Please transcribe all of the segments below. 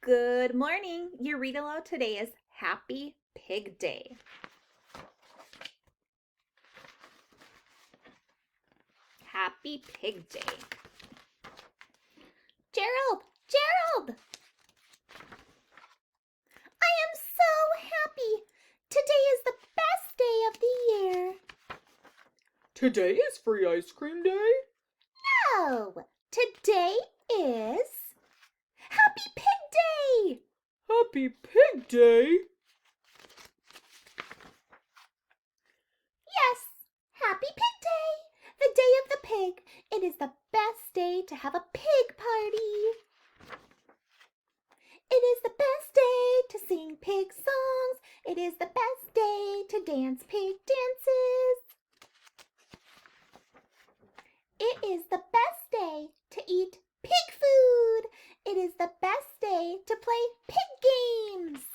Good morning. Your read aloud today is Happy Pig Day. Happy Pig Day. Gerald! Gerald! I am so happy. Today is the best day of the year. Today is free ice cream day? No, today is Happy Pig Day. Happy Pig Day? Yes, Happy Pig Day, the day of the pig. It is the best day to have a pig party. It is the best day to sing pig songs. It is the best day to dance pig dances. It is the best day to eat pig food. It is the best day to play pig games.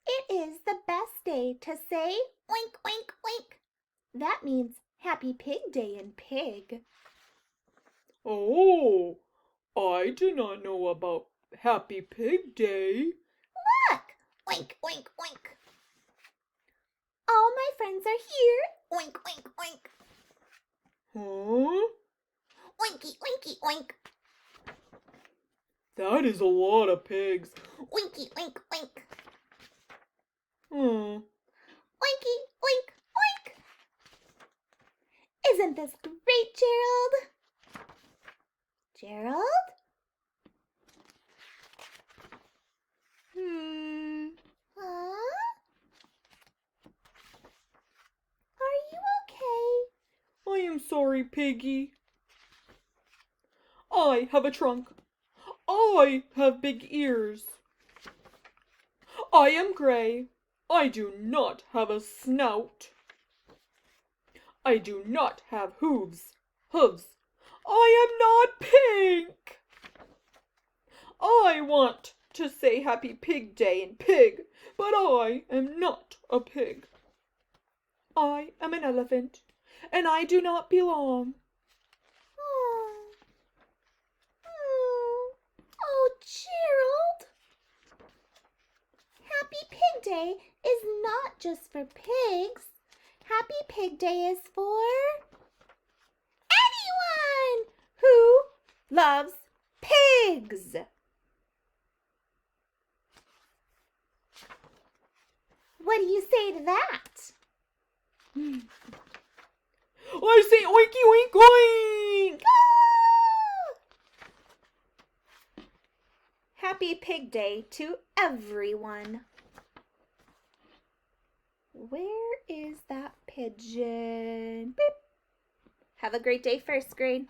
It is the best day to say oink, oink, oink. That means Happy Pig Day in pig. Oh, I do not know about Happy Pig Day. Look! Oink, oink, oink. All my friends are here. Oink, oink, oink. Huh? Oinky, oinky, oink. That is a lot of pigs. Oinky, oink, oink. Hmm. Oinky, oink, oink. Isn't this great, Gerald? Gerald? Huh? Are you okay? I am sorry, Piggy. I have a trunk. I have big ears. I am gray. I do not have a snout. I do not have hooves. I am not pink. I want to say Happy Pig Day in pig, but I am not a pig. I am an elephant, and I do not belong. Oh, Gerald. Happy Pig Day is not just for pigs. Happy Pig Day is for anyone who loves pigs. What do you say to that? I say oinky oink oink! Happy Pig Day to everyone. Where is that pigeon? Beep. Have a great day, first grade.